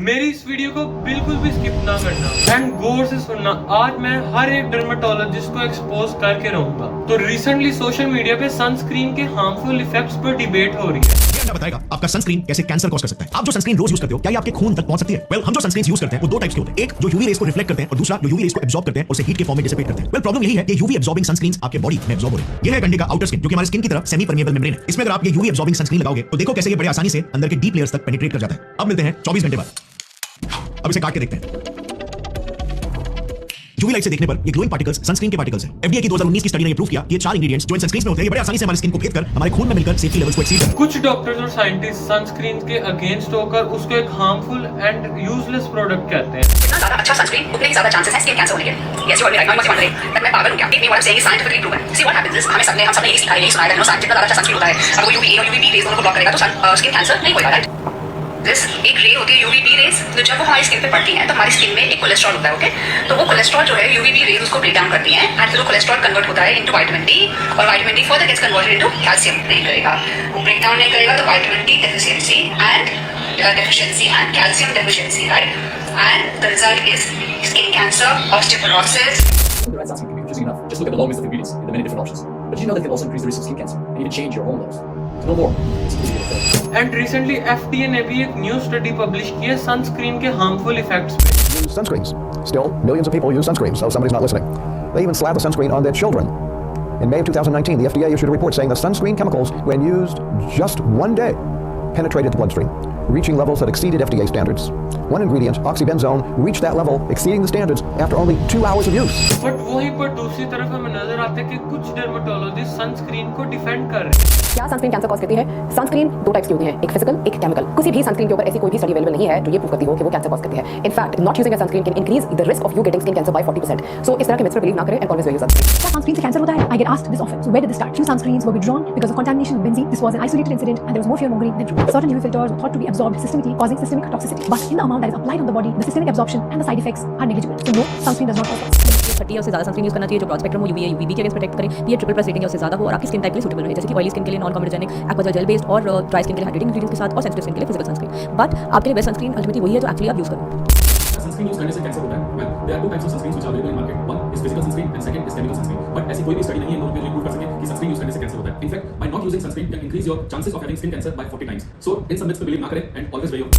मेरी इस वीडियो को बिल्कुल भी स्किप ना करना एंड गौर से सुनना। आज मैं हर एक डर्मेटोलॉजिस्ट को एक्सपोज करके रहूंगा। तो रिसेंटली सोशल मीडिया पे सनस्क्रीन के हार्मफुल इफेक्ट्स पर डिबेट हो रही है। ये बताएगा आपका सनस्क्रीन कैसे कैंसर कॉज कर सकता है। आप जो सनस्क्रीन रोज यूज करते हो क्या ये आपके खून तक पहुंच सकती है? वेल, हम जो सनस्क्रीन यूज करते हैं वो दो टाइप्स के होते हैं। एक जो यूवी रेज को रिफ्लेक्ट करते हैं और दूसरा जो यूवी रेज को एब्जॉर्ब करते हैं और उसे हीट के फॉर्म में डिसिपेट करते हैं। वेल, प्रॉब्लम यही है कि यूवी एब्जॉर्बिंग सनस्क्रीन आपके बॉडी में एब्जॉर्ब हो रही है। ये है कंडे का आउटर स्किन जो कि हमारे स्किन की तरह सेमी परमेबल मेम्ब्रेन है। इसमें अगर आप ये यूवी एब्जॉर्बिंग सनस्क्रीन लगाओगे तो देखो कैसे ये बड़े आसानी से अंदर के डीप लेयर्स तक पेनिट्रेट कर जाता है। अब मिलते हैं 24 घंटे बाद। अब इसे काट के देखते हैं। यूवी लाइट से देखने पर ये ग्लोइंग पार्टिकल्स सनस्क्रीन के पार्टिकल्स हैं। एफडीए की 2019 की स्टडी ने ये प्रूव किया कि ये चार इंग्रेडिएंट्स जो इन सनस्क्रीन में होते हैं ये बड़े आसानी से हमारी स्किन को भेद कर हमारे खून में मिलकर सेफ्टी लेवल्स को एक्सीड करते हैं। कुछ डॉक्टर्स और साइंटिस्ट सनस्क्रीन के अगेंस्ट होकर उसको एक हार्मफुल एंड यूजलेस प्रोडक्ट कहते हैं। जितना ज्यादा अच्छा सनस्क्रीन उतने ही ज्यादा चांसेस है स्किन कैंसर होने के। Yes you are right, I was wondering that मैं पागल हूं क्या? It me what I am saying is scientifically proven. See what happens is हम सबने यही सिखाया यही सुनाया है, नो जितना ज्यादा अच्छा सनस्क्रीन होता है अगर वो यूवी ए और यूवी बी रेज दोनों को ब्लॉक करेगा तो स्किन कैंसर नहीं होगा। राइट, दिस एक रे होती है यूवी बी रेज, तो जब वो हमारी स्किन पे पड़ती हैं तो हमारी स्किन में एक कोलेस्ट्रॉल होता है। ओके, तो वो कोलेस्ट्रॉल जो है यूवी बी रेज उसको ब्रेक डाउन करती हैं एंड फिर वो कोलेस्ट्रॉल कन्वर्ट होता है इनटू विटामिन डी और vitamin D further gets converted into calcium. नहीं करेगा वो, ब्रेक डाउन नहीं करेगा तो vitamin D deficiency and calcium deficiency, right, and the result is skin cancer, osteoporosis. The red sunscreen can be confusing enough. Just look at the long list of ingredients in the many different options. But did you know that it can also increase the risk of skin cancer and even change your hormone levels? To know more, it's easy to fill. And recently FDA ने भी एक new study publish की है sunscreen के harmful effects पे। Use sunscreens. Still, millions of people use sunscreens, so somebody's not listening. They even slap the sunscreen on their children. In May of 2019, the FDA issued a report saying the sunscreen chemicals, when used just one day, penetrated the bloodstream, reaching levels that exceeded FDA standards. One ingredient, oxybenzone, reached that level, exceeding the standards after only 2 hours of use. But वहीं पर दूसरी तरफ हमें नजर आता है कि कुछ डर्मेटोलॉजिस्ट सनस्क्रीन को डिफेंड कर रहे हैं। क्या सनस्क्रीन कैंसर कॉज करती है? सनस्क्रीन दो टाइप्स की होती है, एक फिजिकल, एक केमिकल। किसी भी सनस्क्रीन के ऊपर ऐसी कोई भी स्टडी अवेलेबल नहीं है जो ये प्रूव करती हो कि वो कैंसर कॉज करती है। In fact not using a sunscreen can increase the risk of you getting skin cancer by 40%। So इस तरह के मिथ्स पर बिलीव ना करें एंड ऑलवेज यूज सनस्क्रीन। क्या सनस्क्रीन से कैंसर होता है? I get asked this often. So where did this start? Few sunscreens were withdrawn because of contamination with benzene. This was an isolated incident and there was more fear mongering than truth. Certain UV filters were thought to be absorbed systemically, causing systemic toxicity. But in the amount that is applied on the body, the systemic absorption and the side effects are negligible. So no, sunscreen does not cause cancer. 30 या उससे ज़्यादा sunscreen use करना चाहिए जो broad spectrum हो, UV या UVB के against protect करे, पीए ट्रिपल प्लस रेटिंग या उससे ज़्यादा हो और आपकी स्किन टाइप के लिए सूटेबल रहे, जैसे कि ऑयली स्किन के लिए non comedogenic aqua gel based और ड्राई स्किन के लिए हाइड्रेटिंग इंग्रेडिएंट्स के साथ और सेंसिटिव स्किन के लिए फिजिकल सनस्क्रीन। बट आपके लिए बेस्ट सनस्क्रीन अल्टीमेटली वही है जो एक्चुअली आप यूज़ करो। Sunscreen use करने से कैंसर होता है? Well, there are two types of sunscreens which are available in market. One is physical sunscreen and second is chemical sunscreen. But ऐसी कोई भी स्टडी नहीं है इन दोनों पे जो प्रूव कर सके कि सनस्क्रीन यूज करने से कैंसर होता है। In fact, by not using sunscreen, you can increase your chances of having skin cancer by 40 times. So इन सब myths पे बिलीव ना करें and always wear your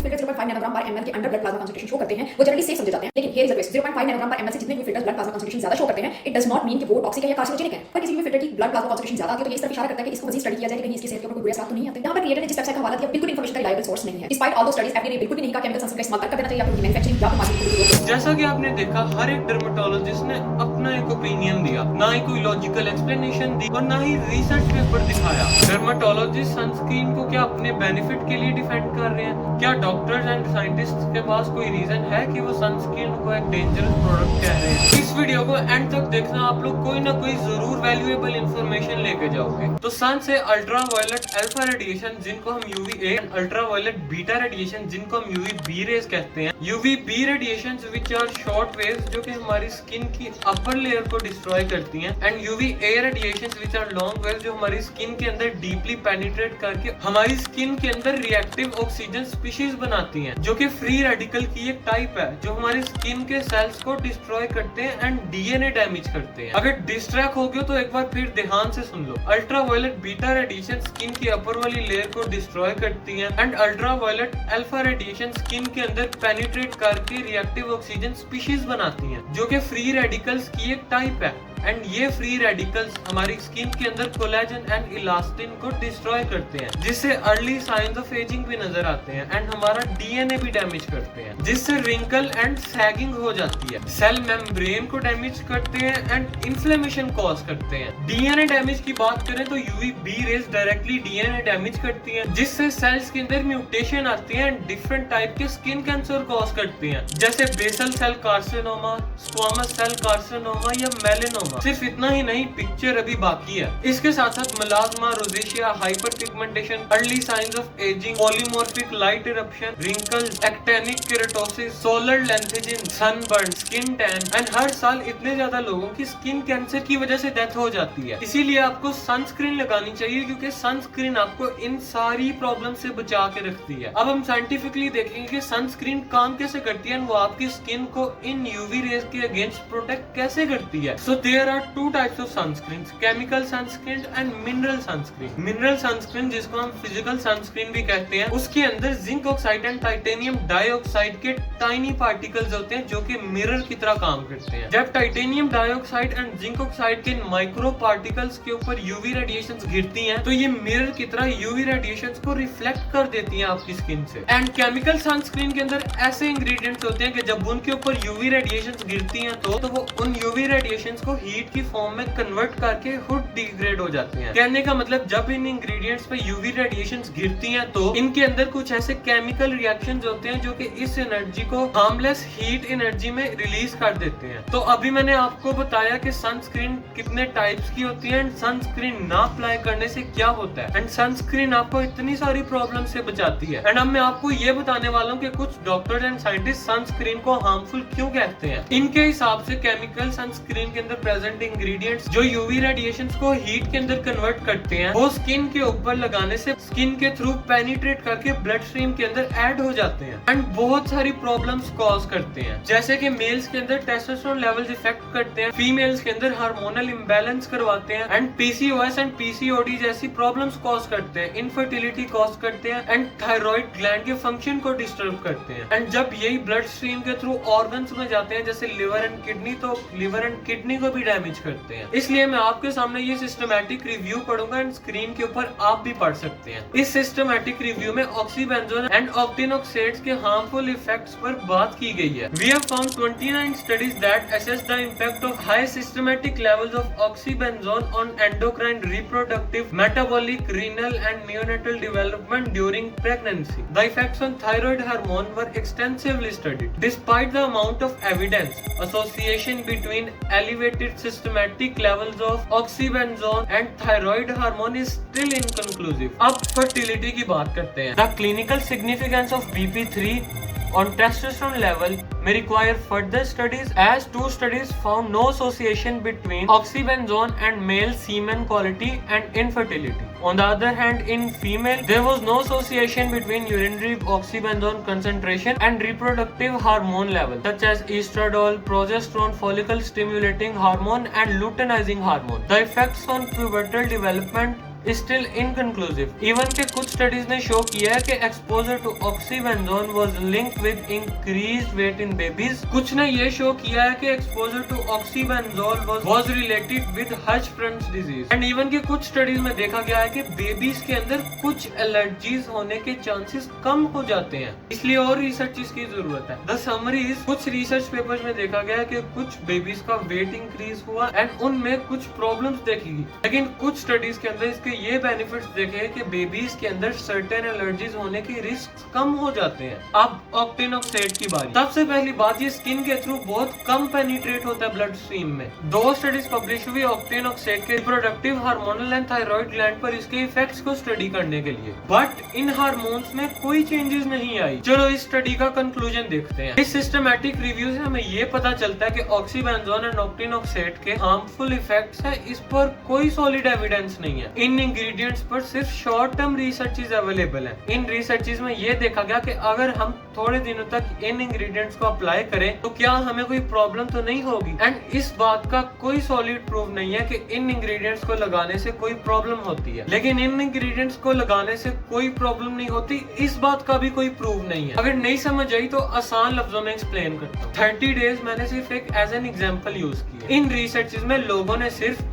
filter 0.5 nanogram पर ml के under blood plasma concentration show करते हैं, वो generally safe समझे जाते हैं। लेकिन here is the twist, 0.5 nanogram पर ml से जितने भी फिल्टर ब्लड प्लाज्मा कंसंट्रेशन ज्यादा शो करते हैं, इट डज नॉट मीन कि वो टॉक्सिक है या कार्सिनोजेनिक है। पर किसी भी फिल्टर की ब्लड प्लाज्मा कंसंट्रेशन ज्यादा आती है तो ये इस तरफ इशारा करता है कि इसको मजीद स्टडी किया जाए कि कहीं इसकी सेहत के ऊपर कोई बुरे असर तो नहीं आते। यहाँ पर क्रिएटर ने जिस वेबसाइट का हवाला दिया बिल्कुल इन्फॉर्मेशन का रिलायबल सोर्स नहीं है। डिस्पाइट ऑल दो स्टडीज एफडीए ने बिल्कुल भी नहीं कहा केमिकल सनस्क्रीन का इस्तेमाल कर देना चाहिए या फिर मैन्युफैक्चरिंग या फिर मार्केटिंग। जैसा कि आपने देखा हर एक डर्मेटोलॉजिस्ट ने अपना एक ओपिनियन दिया, ना ही कोई लॉजिकल एक्सप्लेनेशन दी और ना ही रिसर्च पेपर दिखाया। डर्मेटोलॉजिस्ट सनस्क्रीन को क्या अपने बेनिफिट के लिए डिफेंड कर रहे हैं? क्या डॉक्टर्स एंड साइंटिस्ट के पास कोई रीजन है कि वो सनस्क्रीन को एक डेंजरस प्रोडक्ट कह रहे हैं? इस वीडियो को एंड तक देखना, आप लोग कोई ना कोई जरूर वैल्यूएबल इंफॉर्मेशन लेके जाओगे। तो सन से अल्ट्रा वायलेट अल्फा रेडिएशन जिनको हम UV A, ultra violet beta radiation जिनको हम यूवी बी रेज कहते हैं, UV B radiation which are short waves जो कि हमारी स्किन की अपर लेयर को डिस्ट्रॉय करती हैं, and UV A radiation which are long waves जो हमारी स्किन के अंदर डीपली पेनिट्रेट करके हमारी स्किन के अंदर रिएक्टिव ऑक्सीजन स्पीशीज बनाती हैं, जो कि फ्री रेडिकल की एक टाइप है जो हमारी स्किन के सेल्स को डिस्ट्रॉय करते हैं एंड डीएनए डैमेज करते हैं। अगर डिस्ट्रैक्ट हो गए तो एक बार फिर ध्यान से सुन लो। Ultra violet beta radiation skin की अपर वाली लेयर को डिस्ट्रॉय करती हैं and ultra violet alpha radiation skin के अंदर पेनिट्रेट करके रिएक्टिव ऑक्सीजन स्पीशीज बनाती हैं, जो कि फ्री रेडिकल्स की एक टाइप है। एंड ये फ्री रेडिकल्स हमारी स्किन के अंदर कोलेजन एंड इलास्टिन को डिस्ट्रॉय करते हैं, जिससे अर्ली साइंस ऑफ एजिंग भी नजर आते हैं एंड हमारा डीएनए भी डैमेज करते हैं, जिससे रिंकल एंड सैगिंग हो जाती है। सेल मेम्ब्रेन को डैमेज करते हैं एंड इन्फ्लेमेशन कॉज करते हैं। डीएनए डैमेज की बात करें तो UV B rays directly DNA damage करती हैं, जिससे सेल्स के अंदर म्यूटेशन आती है एंड डिफरेंट टाइप के स्किन कैंसर कॉज करते हैं, जैसे basal cell carcinoma, squamous cell carcinoma या मेलेनोमा। मेलानोमा। सिर्फ इतना ही नहीं, पिक्चर अभी बाकी है। इसके साथ साथ melasma, rosacea, hyper pigmentation, early signs of ageing, polymorphic light eruption, wrinkles, actinic keratosis, solar lentigines, sunburn, skin tan and हर साल इतने ज्यादा लोगों की स्किन कैंसर की वजह से डेथ हो जाती है। इसीलिए आपको सनस्क्रीन लगानी चाहिए, क्योंकि सनस्क्रीन आपको इन सारी प्रॉब्लम से बचा के रखती है। अब हम साइंटिफिकली देखेंगे कि सनस्क्रीन काम कैसे करती है, वो आपकी स्किन को इन यूवी रेज के अगेंस्ट प्रोटेक्ट कैसे करती है। So there are two types of sunscreen, chemical sunscreen and mineral sunscreen. Mineral sunscreen, जिसको हम फिजिकल सनस्क्रीन भी कहते हैं, उसके अंदर zinc oxide and titanium dioxide के टाइनी पार्टिकल्स होते हैं जो कि मिरर की तरह काम करते हैं। जब titanium dioxide and zinc oxide के माइक्रो पार्टिकल्स के ऊपर यूवी रेडिएशंस गिरती हैं, तो ये मिरर की तरह यूवी रेडिएशंस को रिफ्लेक्ट कर देती हैं आपकी स्किन से। एंड केमिकल सनस्क्रीन के अंदर ऐसे इंग्रेडिएंट्स होते हैं कि जब उनके ऊपर यूवी रेडिएशंस गिरती हैं तो वो उन यूवी रेडिएशंस को हीट की फॉर्म में कन्वर्ट करके खुद डिग्रेड हो जाते हैं। कहने का मतलब, जब इन इंग्रेडिएंट्स पे यूवी रेडिएशंस गिरती हैं तो इनके अंदर कुछ ऐसे केमिकल रिएक्शंस होते हैं जो कि इस एनर्जी को हार्मलेस हीट एनर्जी में रिलीज कर देते हैं। तो अभी मैंने आपको बताया कि सनस्क्रीन कितने टाइप्स की होती है एंड सनस्क्रीन ना अप्लाई करने से क्या होता है, एंड सनस्क्रीन आपको इतनी सारी प्रॉब्लम से बचाती है। एंड अब मैं आपको ये बताने वाला हूँ कि कुछ डॉक्टर्स एंड साइंटिस्ट सनस्क्रीन को हार्मफुल क्यों कहते हैं। इनके हिसाब से केमिकल सनस्क्रीन के अंदर प्रेजेंट इंग्रेडिएंट्स जो यूवी रेडिएशंस को हीट के अंदर कन्वर्ट करते हैं, वो स्किन के ऊपर लगाने से स्किन के थ्रू पेनिट्रेट करके ब्लड स्ट्रीम के अंदर ऐड हो जाते हैं एंड बहुत सारी प्रॉब्लम्स कॉज करते हैं। जैसे कि मेल्स के अंदर टेस्टोस्टेरोन लेवल्स इफेक्ट करते हैं, फीमेल्स के अंदर हार्मोनल इंबैलेंस करवाते हैं एंड पीसीओएस एंड पीसीओडी जैसी प्रॉब्लम्स कॉज करते हैं, इनफर्टिलिटी कॉज करते हैं एंड थायराइड ग्लैंड के फंक्शन को डिस्टर्ब करते हैं। एंड जब यही ब्लड स्ट्रीम के थ्रू ऑर्गन्स में जाते हैं जैसे लिवर एंड किडनी, तो लिवर एंड किडनी को भी डैमेज करते हैं। इसलिए मैं आपके सामने ये सिस्टमैटिक रिव्यू पढ़ूंगा एंड स्क्रीन के ऊपर आप भी पढ़ सकते हैं। इस सिस्टमैटिक रिव्यू में ऑक्सीबेंजोन एंड ऑक्टेनोक्सेट्स के हार्मफुल इफेक्ट्स पर बात की गई है। We have found 29 studies that assess the impact of high systematic levels of oxybenzone on endocrine, reproductive, metabolic, renal and neonatal development during pregnancy. The effects on thyroid hormone were extensively studied. Despite the amount of evidence, association between elevated systematic levels of oxybenzone and thyroid hormone is still inconclusive. अब fertility की बात करते हैं। The clinical significance of BP3 on testosterone level may require further studies, as 2 studies found no association between oxybenzone and male semen quality and infertility. On the other hand, in female, there was no association between urinary oxybenzone concentration and reproductive hormone levels, such as estradiol, progesterone, follicle stimulating hormone, and luteinizing hormone. The effects on pubertal development is still inconclusive. Even के कुछ studies ने show किया है कि exposure to oxybenzone was linked with increased weight in babies. कुछ ने ये show किया है कि exposure to oxybenzone was related with Hirschsprung's disease. And even के कुछ स्टडीज में देखा गया है कि बेबीज के अंदर कुछ एलर्जीज होने के चांसेस कम हो जाते हैं, इसलिए और रिसर्च की जरूरत है। द समरी इज, कुछ रिसर्च पेपर्स में देखा गया है कि कुछ बेबीज का वेट इंक्रीज हुआ एंड उनमें कुछ प्रॉब्लम्स देखी गई, लेकिन कुछ स्टडीज के अंदर इसके ये बेनिफिट्स देखे कि बेबीज के अंदर सर्टेन एलर्जीज होने की रिस्क कम हो जाते हैं। अब ऑक्टेनोक्सेट की बारी। सबसे पहली बात, ये स्किन के थ्रू बहुत कम पेनिट्रेट होता है ब्लड स्ट्रीम में। 2 स्टडीज पब्लिश हुई ऑक्टेनोक्सेट के reproductive hormonal and thyroid gland पर इसके इफेक्ट्स को स्टडी करने के लिए, बट इन हार्मोन्स में कोई चेंजेस नहीं आई। चलो इस स्टडी का कंक्लूजन देखते हैं। इस सिस्टमैटिक रिव्यू से हमें ये पता चलता है कि ऑक्सीबेंजोन एंड ऑक्टेनोक्सेट के हार्मफुल इफेक्ट्स है, इस पर कोई सॉलिड एविडेंस नहीं है। इन इंग्रेडिएंट्स पर सिर्फ शॉर्ट टर्म रिसर्चेस अवेलेबल है। इन रिसर्चेस में ये देखा गया कि अगर हम थोड़े दिनों तक इन इंग्रेडिएंट्स को अप्लाई करें तो क्या हमें कोई प्रॉब्लम तो नहीं होगी। एंड इस बात का कोई सॉलिड प्रूफ नहीं है कि इन इंग्रेडिएंट्स को लगाने से कोई प्रॉब्लम होती है, लेकिन इन इंग्रेडिएंट्स को लगाने से कोई प्रॉब्लम नहीं होती, इस बात का भी कोई प्रूफ नहीं है। अगर नहीं समझ आई तो आसान लफ्जों में एक्सप्लेन करता हूँ। 30 डेज मैंने सिर्फ एक एज एन एग्जाम्पल यूज किया। इन रिसर्चेस में लोगों ने सिर्फ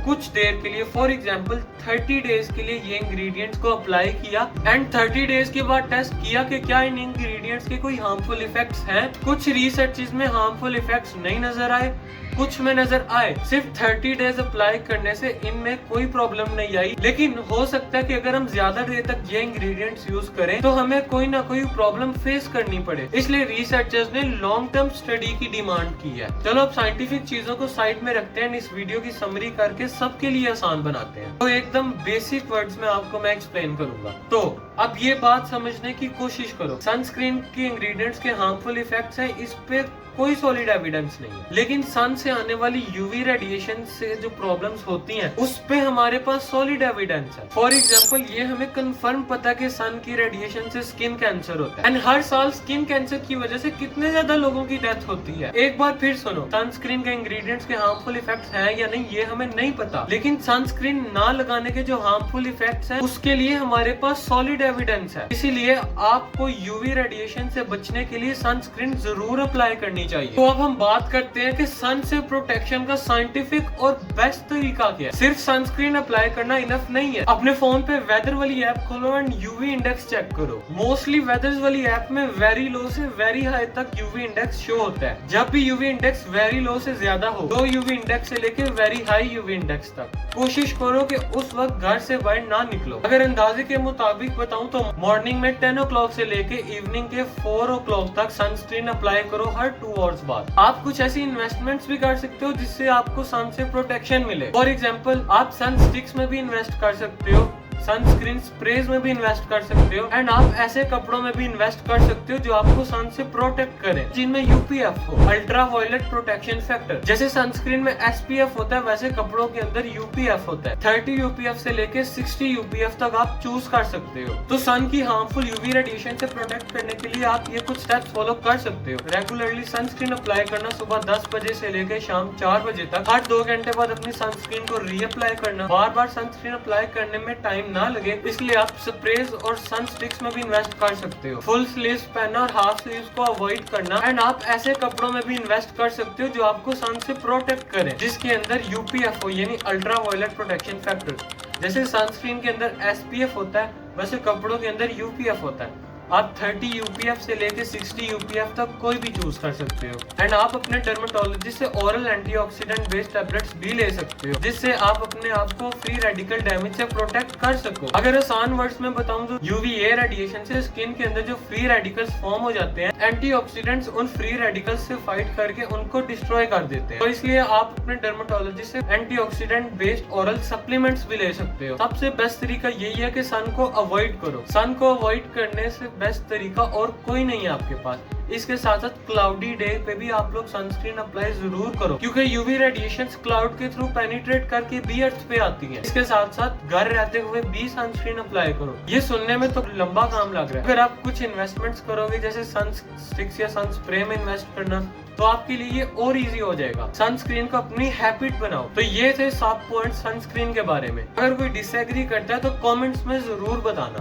कुछ देर के लिए, फॉर एग्जांपल 30 डेज के लिए ये इंग्रेडिएंट्स को अप्लाई किया एंड 30 डेज के बाद टेस्ट किया कि क्या इन इंग्रेडिएंट्स के कोई हार्मफुल इफेक्ट्स हैं। कुछ रिसर्चेस में हार्मफुल इफेक्ट्स नहीं नजर आए, कुछ में नजर आए। सिर्फ 30 डेज अप्लाई करने से इनमें कोई प्रॉब्लम नहीं आई, लेकिन हो सकता है कि अगर हम ज्यादा देर तक ये इंग्रेडिएंट्स यूज करें तो हमें कोई ना कोई प्रॉब्लम फेस करनी पड़े। इसलिए रिसर्चर्स ने लॉन्ग टर्म स्टडी की डिमांड की है। चलो अब साइंटिफिक चीजों को साइड में रखते हैं, इस वीडियो की समरी करके सबके लिए आसान बनाते हैं। तो एकदम बेसिक वर्ड्स में आपको मैं एक्सप्लेन करूंगा। तो अब ये बात समझने की कोशिश करो, सनस्क्रीन के इंग्रेडिएंट्स के हार्मफुल इफेक्ट्स हैं, इस पे कोई सॉलिड एविडेंस नहीं है। लेकिन सन से आने वाली यूवी रेडिएशन से जो प्रॉब्लम्स होती हैं उस पे हमारे पास सॉलिड एविडेंस है। फॉर एग्जांपल ये हमें कंफर्म पता है कि सन की रेडिएशन से स्किन कैंसर होता है एंड हर साल स्किन कैंसर की वजह से कितने ज्यादा लोगों की डेथ होती है। एक बार फिर सुनो, सनस्क्रीन के इंग्रेडिएंट्स के हार्मफुल इफेक्ट्स हैं या नहीं ये हमें नहीं पता, लेकिन सनस्क्रीन ना लगाने के जो हार्मफुल इफेक्ट्स हैं उसके लिए हमारे पास सॉलिड एविडेंस है। इसीलिए आपको यूवी रेडिएशन से बचने के लिए सनस्क्रीन जरूर अप्लाई करनी चाहिए। तो अब हम बात करते हैं कि सन से प्रोटेक्शन का साइंटिफिक और बेस्ट तरीका क्या है। सिर्फ सनस्क्रीन अप्लाई करना इनफ नहीं है। अपने फोन पे वेदर वाली ऐप खोलो एंड यूवी इंडेक्स चेक करो। मोस्टली वेदर वाली ऐप में वेरी लो से वेरी हाई तक यूवी इंडेक्स शो होता है। जब भी यूवी इंडेक्स वेरी लो से ज्यादा हो, लो यूवी इंडेक्स से लेके वेरी हाई यूवी इंडेक्स तक, कोशिश करो कि उस वक्त घर से बाहर ना निकलो। अगर अंदाजे के मुताबिक बताऊं तो मॉर्निंग में 10 o'clock से लेके इवनिंग के 4 o'clock तक सनस्क्रीन अप्लाई करो हर 2 hours बाद। आप कुछ ऐसी इन्वेस्टमेंट्स भी कर सकते हो जिससे आपको सन से प्रोटेक्शन मिले। फॉर एग्जांपल आप सन स्टिक्स में भी इन्वेस्ट कर सकते हो, सनस्क्रीन स्प्रेज में भी इन्वेस्ट कर सकते हो एंड आप ऐसे कपड़ों में भी इन्वेस्ट कर सकते हो जो आपको सन से प्रोटेक्ट करें, जिनमें यूपीएफ हो, अल्ट्रा वायलेट प्रोटेक्शन फैक्टर। जैसे सनस्क्रीन में एसपीएफ होता है वैसे कपड़ों के अंदर यूपीएफ होता है। 30 यूपीएफ से लेके 60 यूपीएफ तक आप चूज कर सकते हो। तो सन की हार्मफुल यूवी रेडिएशन से प्रोटेक्ट करने के लिए आप ये कुछ स्टेप्स फॉलो कर सकते हो। रेगुलरली सनस्क्रीन अप्लाई करना, सुबह 10 बजे से लेकर शाम 4 बजे तक। हर 2 घंटे बाद अपनी सनस्क्रीन को रीअप्लाई करना। बार बार सनस्क्रीन अप्लाई करने में टाइम ना लगे इसलिए आप स्प्रेज और सन स्टिक्स में भी इन्वेस्ट कर सकते हो। फुल स्लीव्स पहनना और हाफ स्लीव्स को अवॉइड करना एंड आप ऐसे कपड़ों में भी इन्वेस्ट कर सकते हो जो आपको सन से प्रोटेक्ट करें, जिसके अंदर यूपीएफ हो यानी अल्ट्रा वायलेट प्रोटेक्शन फैक्टर। जैसे सनस्क्रीन के अंदर एसपीएफ होता है वैसे कपड़ों के अंदर यूपीएफ होता है। आप 30 यूपीएफ से लेके 60 यूपीएफ तक कोई भी चूज कर सकते हो एंड आप अपने डर्मेटोलॉजिस्ट से ओरल एंटीऑक्सीडेंट बेस्ड टैबलेट्स भी ले सकते हो, जिससे आप अपने आप को फ्री रेडिकल डैमेज से प्रोटेक्ट कर सको। अगर आसान वर्ड्स में बताऊं तो यूवीए रेडिएशन से स्किन के अंदर जो फ्री रेडिकल्स फॉर्म हो जाते हैं, एंटीऑक्सीडेंट्स उन फ्री रेडिकल्स से फाइट करके उनको डिस्ट्रॉय कर देते हैं। तो इसलिए आप अपने डर्मेटोलॉजिस्ट से एंटीऑक्सीडेंट बेस्ड ओरल सप्लीमेंट्स भी ले सकते हो। सबसे बेस्ट तरीका यही है कि सन को अवॉइड करो। सन को अवॉइड करने से बेस्ट तरीका और कोई नहीं है आपके पास। इसके साथ साथ क्लाउडी डे पे भी आप लोग सनस्क्रीन अप्लाई जरूर करो, क्योंकि यूवी रेडिएशंस क्लाउड के थ्रू पेनिट्रेट करके भी अर्थ पे आती हैं। इसके साथ साथ घर रहते हुए भी सनस्क्रीन अप्लाई करो। ये सुनने में तो लंबा काम लग रहा है। अगर आप कुछ इन्वेस्टमेंट्स करोगे जैसे सन स्टिक्स या सन स्प्रे में इन्वेस्ट करना, तो आपके लिए ये और इजी हो जाएगा। सनस्क्रीन को अपनी हैबिट बनाओ। तो ये थे 7 पॉइंट सनस्क्रीन के बारे में। अगर कोई डिसएग्री करता है तो कमेंट्स में जरूर बताना।